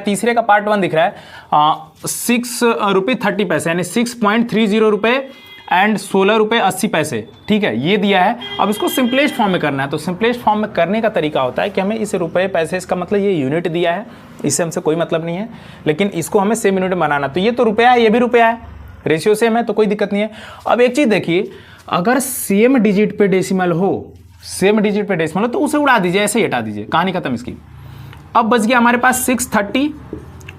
तीसरे का पार्ट 1 दिख रहा है 6 रुपये 30 पैसे, यानी 6.30 रुपये एंड 16 रुपये 80 पैसे, ठीक है, ये दिया है। अब इसको सिंपलेस्ट फॉर्म में करना है, तो सिंपलेस्ट फॉर्म में करने का तरीका होता है कि हमें इस रुपये पैसे, इसका मतलब ये यूनिट दिया है, इससे हमसे कोई मतलब नहीं है, लेकिन इसको हमें सेम यूनिट में बनाना। तो ये तो रुपया है, ये भी रुपया है, रेशियो सेम है, तो कोई दिक्कत नहीं है। अब एक चीज़ देखिए, अगर सेम डिजिट पे डेसिमल हो, सेम डिजिट पे डेसिमल हो तो उसे उड़ा दीजिए, ऐसे ही हटा दीजिए, कहानी खत्म इसकी। अब बच गया हमारे पास 630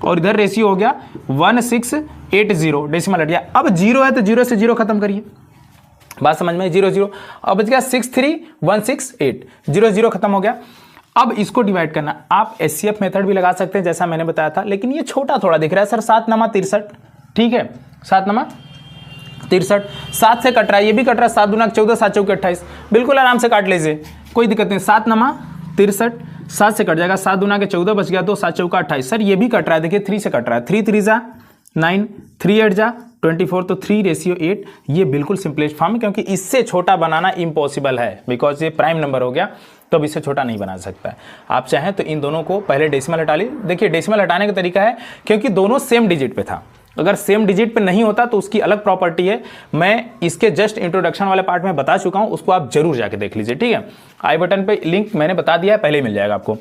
और इधर रेशियो हो गया 1680, डेसिमल हट गया। अब 0 है तो 0 से 0 खत्म करिए, बात समझ में, 0 0। अब बच गया 63168, 0 0 खत्म हो गया। अब इसको डिवाइड करना, आप एचसीएफ मेथड भी लगा सकते हैं जैसा मैंने बताया था, लेकिन ये छोटा थोड़ा दिख रहा है सर, 7 नमा 63, ठीक है, 7 नमा 63, 7 से कट रहा है, ये भी कट रहा है, 7 दूना 14, 7 चौके 28, बिल्कुल आराम से काट लीजिए, कोई दिक्कत नहीं। 7 नमा 63, 7 से कट जाएगा, 7 दूना के 14 बच गया, 2 7 चौका 28, सर ये भी कट रहा है, देखिए 3 से कट रहा है, 3 3 जा 9, 3 8 जा 24, तो 3 रेशियो 8, ये बिल्कुल सिंपलेस्ट फॉर्म है, क्योंकि इससे छोटा बनाना इम्पॉसिबल है, बिकॉज ये प्राइम नंबर हो गया, तो अब इससे छोटा नहीं बना सकता है। आप चाहें तो इन दोनों को पहले डेसिमल हटा लीजिए। देखिए डेसिमल हटाने का तरीका है, क्योंकि दोनों सेम डिजिट पे था, अगर सेम डिजिट पे नहीं होता तो उसकी अलग प्रॉपर्टी है, मैं इसके जस्ट इंट्रोडक्शन वाले पार्ट में बता चुका हूं, उसको आप जरूर जाके देख लीजिए, ठीक है। आई बटन पे लिंक मैंने बता दिया है, पहले मिल जाएगा आपको।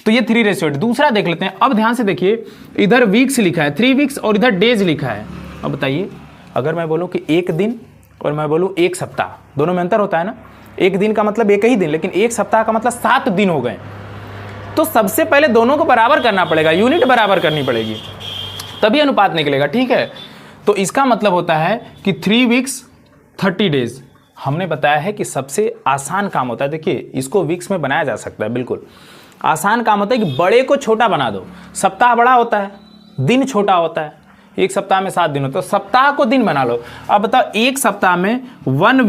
तो ये 3 रेशियो। दूसरा देख लेते हैं, अब ध्यान से देखिए, इधर वीक्स लिखा है 3 वीक्स और इधर डेज लिखा है। अब बताइए, अगर मैं बोलूं कि 1 दिन और मैं बोलूं 1 सप्ताह, दोनों में अंतर होता है ना, 1 दिन का मतलब 1 ही दिन, लेकिन 1 सप्ताह का मतलब 7 दिन हो गए। तो सबसे पहले दोनों को बराबर करना पड़ेगा, यूनिट बराबर करनी पड़ेगी, तभी अनुपात निकलेगा, ठीक है। तो इसका मतलब होता है कि 3 वीक्स 30 डेज। हमने बताया है कि सबसे आसान काम होता है, देखिए इसको वीक्स में बनाया जा सकता है, बिल्कुल आसान काम होता है कि बड़े को छोटा बना दो। सप्ताह बड़ा होता है, दिन छोटा होता है, 1 सप्ताह में 7 दिन होता है, तो सप्ताह को दिन बना लो। अब बताओ 1 सप्ताह में 1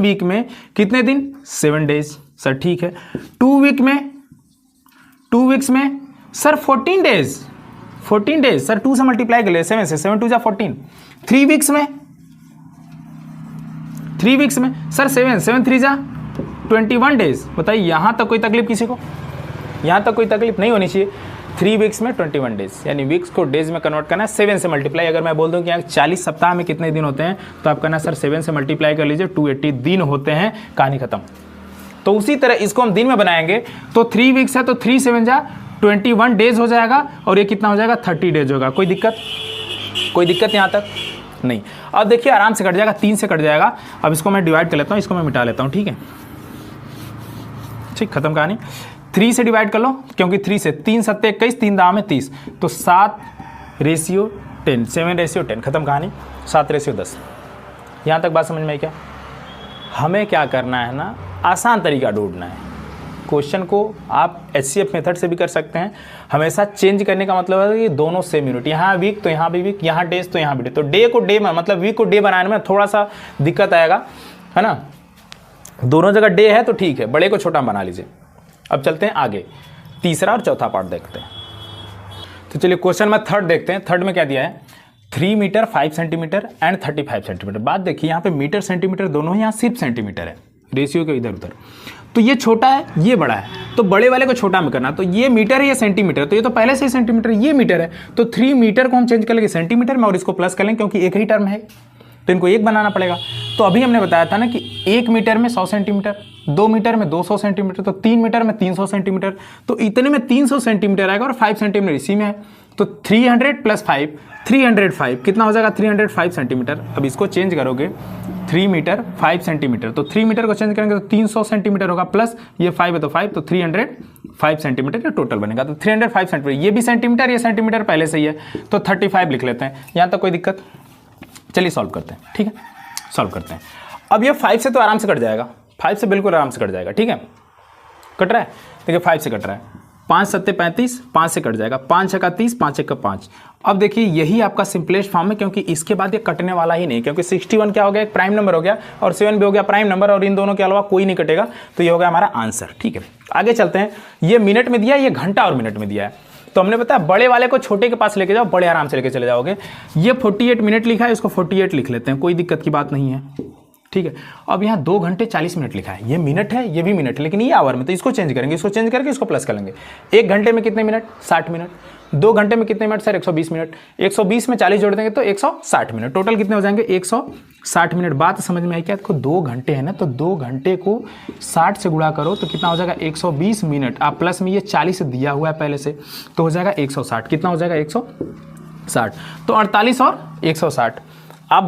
वीक में कितने दिन, 7 डेज, सर ठीक है। 2 वीक्स में सर 14 डेज, सर 2 से मल्टीप्लाई कर ले, 7 से, 7 2 जा 14। 3 वीक्स में सर 7 3 जा 21 डेज। बताइए यहां तक कोई तकलीफ किसी को, यहां तक कोई तकलीफ नहीं होनी चाहिए। 3 वीक्स में 21 डेज, यानी वीक्स को डेज में कन्वर्ट करना है, 7 से मल्टीप्लाई। अगर मैं बोल दूं कि यहाँ 40 सप्ताह में कितने दिन होते हैं, तो आप कहना सर 7 से मल्टीप्लाई कर लीजिए, 280 दिन होते हैं, कहानी खत्म। तो उसी तरह इसको हम दिन में बनाएंगे, तो 3 वीक्स है तो 3 7 जा 21 डेज हो जाएगा, और ये कितना हो जाएगा, 30 डेज होगा। कोई दिक्कत यहाँ तक नहीं। अब देखिए आराम से कट जाएगा, 3 से कट जाएगा। अब इसको मैं डिवाइड कर लेता हूँ, इसको मैं मिटा लेता हूँ, ठीक है, ठीक, खत्म कहानी। 3 से डिवाइड कर लो, क्योंकि 3 से 3 7 21, 3 दाम में 30, तो 7 रेशियो 10, 7 रेशियो 10, खत्म कहानी। 7 रेशियो 10, यहाँ तक बात समझ में आई क्या? हमें क्या करना है ना, आसान तरीका ढूंढना है। क्वेश्चन को आप एचसीएफ मेथड से भी कर सकते हैं, हमेशा चेंज करने का मतलब है कि दोनों सेम यूनिट, यहाँ वीक तो यहाँ भी वीक, यहाँ डेज तो यहाँ भी डे, तो डे को डे में, मतलब वीक को डे बनाने में थोड़ा सा दिक्कत आएगा, है ना। दोनों जगह डे है तो ठीक है, बड़े को छोटा बना लीजिए। अब चलते हैं आगे, तीसरा और चौथा पार्ट देखते हैं। तो चलिए क्वेश्चन में थर्ड देखते हैं। थर्ड में क्या दिया है, 3 मीटर 5 सेंटीमीटर एंड 35 सेंटीमीटर। बात देखिए यहाँ पे मीटर सेंटीमीटर दोनों, यहाँ सिर्फ सेंटीमीटर है, रेशियो के इधर उधर। तो ये छोटा है, ये बड़ा है, तो बड़े वाले को छोटा में करना। तो ये मीटर है, ये सेंटीमीटर, तो ये तो पहले से ही सेंटीमीटर, ये मीटर है, तो 3 मीटर को हम चेंज कर लेंगे सेंटीमीटर में और इसको प्लस कर लेंगे, क्योंकि एक ही टर्म है, तो इनको एक बनाना पड़ेगा। तो अभी हमने बताया था ना कि 1 मीटर में 100 सेंटीमीटर, 2 मीटर में 200 सेंटीमीटर, तो 3 मीटर में 300 सेंटीमीटर, तो इतने में 300 सेंटीमीटर आएगा और 5 सेंटीमीटर इसी में है। तो 300 + 5 305, कितना हो जाएगा, 305 सेंटीमीटर। अब इसको चेंज करोगे, 3 मीटर 5 सेंटीमीटर, तो 3 मीटर को चेंज करेंगे तो 300 सेंटीमीटर होगा, प्लस ये 5 है तो 5, तो 305 सेंटीमीटर का टोटल बनेगा। तो 305 सेंटीमीटर, ये भी सेंटीमीटर, ये सेंटीमीटर पहले से ही है, तो 35 लिख लेते हैं। यहाँ तक कोई दिक्कत? चलिए सॉल्व करते हैं, ठीक है, सॉल्व करते हैं। अब ये 5 से तो आराम से कट जाएगा, 5 से बिल्कुल आराम से कट जाएगा, ठीक है, कट रहा है, देखिए 5 से कट रहा है, 5 7 35, 5 से कट जाएगा, 5 6 30, 5 1 5। अब देखिए यही आपका सिंपलेस्ट फॉर्म है, क्योंकि इसके बाद ये कटने वाला ही नहीं, क्योंकि 61 क्या हो गया, एक प्राइम नंबर हो गया, और 7 भी हो गया प्राइम नंबर, और इन दोनों के अलावा कोई नहीं कटेगा, तो ये हो गया हमारा आंसर, ठीक है। आगे चलते हैं, ये मिनट में दिया है, ये घंटा और मिनट में दिया है। तो हमने बताया बड़े वाले को छोटे के पास लेके जाओ, बड़े आराम से लेके चले जाओगे। ये 48 मिनट लिखा है, इसको 48 लिख लेते हैं, कोई दिक्कत की बात नहीं है, ठीक है। अब यहाँ 2 घंटे 40 मिनट लिखा है, ये मिनट है, ये भी मिनट है, लेकिन ये आवर में, तो इसको चेंज करेंगे, इसको चेंज करके इसको प्लस कर लेंगे। 1 घंटे में कितने मिनट? 60 मिनट। 2 घंटे में कितने मिनट सर? 120 मिनट। 120 में 40 जोड़ देंगे तो 160 मिनट। टोटल कितने हो जाएंगे? 160 मिनट। बात समझ में आई क्या? देखो 2 घंटे है ना, तो 2 घंटे को 60 से गुणा करो तो कितना हो जाएगा? 120 मिनट। आप प्लस में ये 40 दिया हुआ है पहले से, तो हो जाएगा 160। कितना हो जाएगा? 160। तो 48 और 160। आप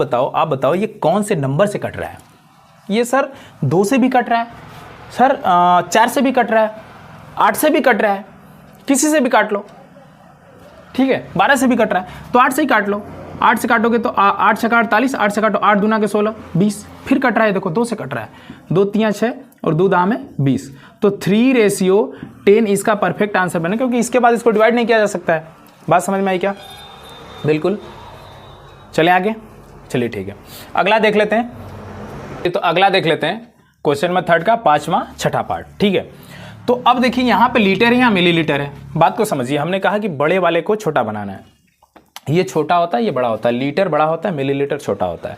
बताओ ये कौन से नंबर से कट रहा है? ये सर 2 से भी कट रहा है, सर 4 से भी कट रहा है, 8 से भी कट रहा है, किसी से भी काट लो, ठीक है। 12 से भी कट रहा है तो 8 से ही काट लो। 8 से काटोगे तो 8 से 48, 8 से काटो 8 दूना के 16, 20। फिर कट रहा है, देखो 2 से कट रहा है, 2 3 6 और 2 दाम है 20। तो 3:10 इसका परफेक्ट आंसर बने, क्योंकि इसके बाद इसको डिवाइड नहीं किया जा सकता है। बात समझ में आई क्या? बिल्कुल। चले आगे, चलिए ठीक है। अगला देख लेते हैं, तो अगला देख लेते हैं क्वेश्चन में 3rd का 5वां 6ठा पार्ट, ठीक है। तो अब देखिए यहाँ पे लीटर है या मिलीलीटर है, बात को समझिए। हमने कहा कि बड़े वाले को छोटा बनाना है, ये छोटा होता है, ये बड़ा होता है, लीटर बड़ा होता है, मिलीलीटर छोटा होता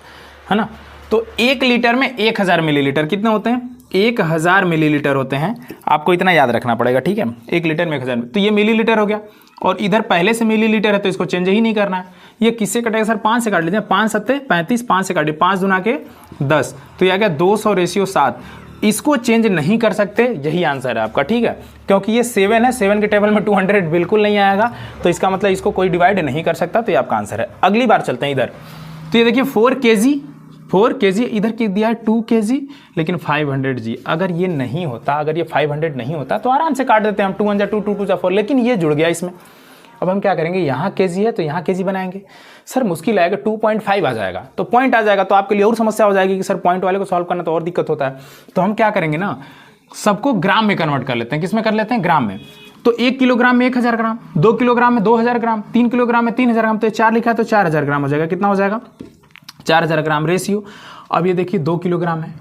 है ना। तो 1 लीटर में 1000 मिलीलीटर कितने होते हैं? 1000 मिलीलीटर होते हैं। आपको इतना याद रखना पड़ेगा, ठीक है। 1 लीटर में 1000, तो ये मिलीलीटर हो गया, और इधर पहले से मिलीलीटर है तो इसको चेंज ही नहीं करना है। ये किससे कटेगा सर? 5 से काट लीजिए। 5 7 35, 5 से काटिए, 5 दूना के 10, तो ये आ गया 200:7। इसको चेंज नहीं कर सकते, यही आंसर है आपका, ठीक है। क्योंकि ये 7 है, 7 के टेबल में 200 बिल्कुल नहीं आएगा, तो इसका मतलब इसको कोई डिवाइड नहीं कर सकता, तो ये आपका आंसर है। अगली बार चलते हैं इधर, तो ये देखिए 4 kg, इधर की दिया है 2 kg, लेकिन 500 g। अगर ये नहीं होता, अगर ये 500 नहीं होता तो आराम से काट देते हैं हम, 2 1 2 2 2 4, लेकिन ये जुड़ गया इसमें। अब हम क्या करेंगे? यहाँ kg है तो यहाँ kg बनाएंगे। सर मुश्किल आएगा, 2.5 आ जाएगा, तो पॉइंट आ जाएगा, तो आपके लिए और समस्या हो जाएगी कि सर पॉइंट वाले को सॉल्व करना तो और दिक्कत होता है। तो हम क्या करेंगे ना, सबको ग्राम में कन्वर्ट कर लेते हैं। किस में कर लेते हैं? ग्राम में। तो 1 किलोग्राम में 1000 ग्राम, 2 किलोग्राम में 2000 ग्राम, 3 किलोग्राम में 3000 ग्राम, तो 4 लिखा है तो 4000 ग्राम हो जाएगा। कितना हो जाएगा? 4000 ग्राम रेशियो। अब ये देखिए 2 किलोग्राम है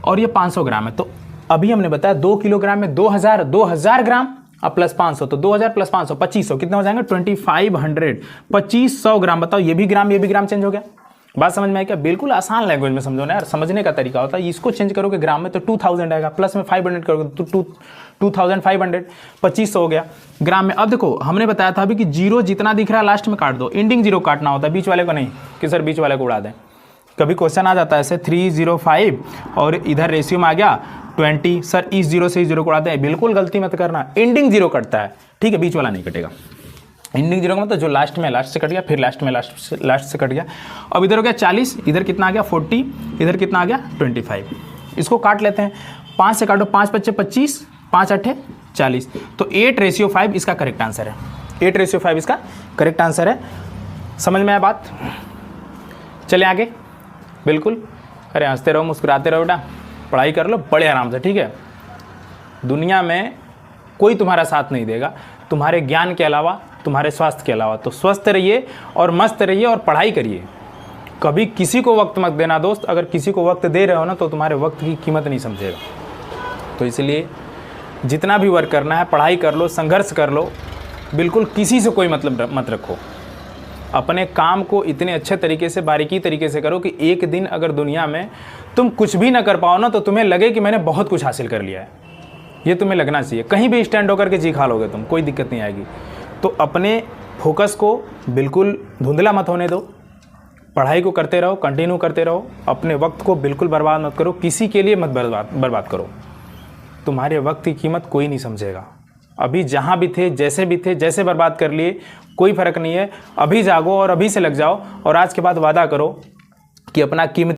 और ये 500 ग्राम है, तो अभी हमने बताया 2 किलोग्राम में 2000 ग्राम अब प्लस 500, तो 2000 प्लस 500 2500, कितना हो जाएंगे? 2500, 2500 ग्राम। बताओ ये भी ग्राम चेंज हो गया। बात समझ में आई क्या? बिल्कुल आसान लैंग्वेज में समझो ना यार, समझने का तरीका होता है। इसको चेंज करोगे ग्राम में तो 2000 आएगा, प्लस में 500 करोगे तो 2500, 2500 हो गया ग्राम में। अब देखो हमने बताया था अभी कि जीरो जितना दिख रहा है लास्ट में काट दो, एंडिंग जीरो काटना होता है, बीच वाले को नहीं कि सर बीच वाले को उड़ा दें। कभी क्वेश्चन आ जाता है ऐसे 305 और इधर रेशियो में आ गया 20, सर इस जीरो से इस जीरो को उड़ाते हैं, बिल्कुल गलती मत करना। एंडिंग जीरो कटता है, ठीक है, बीच वाला नहीं कटेगा। एंडिंग जीरो का मतलब जो लास्ट में लास्ट से कट गया, फिर लास्ट में लास्ट से कट गया। अब इधर हो गया 40, इधर कितना आ गया 40, इधर कितना आ गया 25। इसको काट लेते हैं, 5 से काटो, 5 5 25, 5 8 40, तो 8:5 इसका करेक्ट आंसर है। 8:5 इसका करेक्ट आंसर है। समझ में आया बात? चले आगे। बिल्कुल, अरे हंसते रहो मुस्कुराते रहो बेटा, पढ़ाई कर लो बड़े आराम से, ठीक है। दुनिया में कोई तुम्हारा साथ नहीं देगा तुम्हारे ज्ञान के अलावा, तुम्हारे स्वास्थ्य के अलावा। तो स्वस्थ रहिए और मस्त रहिए और पढ़ाई करिए। कभी किसी को वक्त मत देना दोस्त, अगर किसी को वक्त दे रहे हो ना तो तुम्हारे वक्त की कीमत नहीं समझेगा। तो इसलिए जितना भी वर्क करना है पढ़ाई कर लो, संघर्ष कर लो, बिल्कुल किसी से कोई मतलब मत रखो। अपने काम को इतने अच्छे तरीके से, बारीकी तरीके से करो कि एक दिन अगर दुनिया में तुम कुछ भी ना कर पाओ ना तो तुम्हें लगे कि मैंने बहुत कुछ हासिल कर लिया है। ये तुम्हें लगना चाहिए। कहीं भी स्टैंड होकर के जी खा लोगे तुम, कोई दिक्कत नहीं आएगी। तो अपने फोकस को बिल्कुल धुंधला मत होने दो, पढ़ाई को करते रहो, कंटिन्यू करते रहो। अपने वक्त को बिल्कुल बर्बाद मत करो, किसी के लिए मत बर्बाद करो। तुम्हारे वक्त की कीमत कोई नहीं समझेगा। अभी जहाँ भी थे, जैसे बर्बाद कर लिए, कोई फ़र्क नहीं है। अभी जागो और अभी से लग जाओ और आज के बाद वादा करो कि अपना कीमती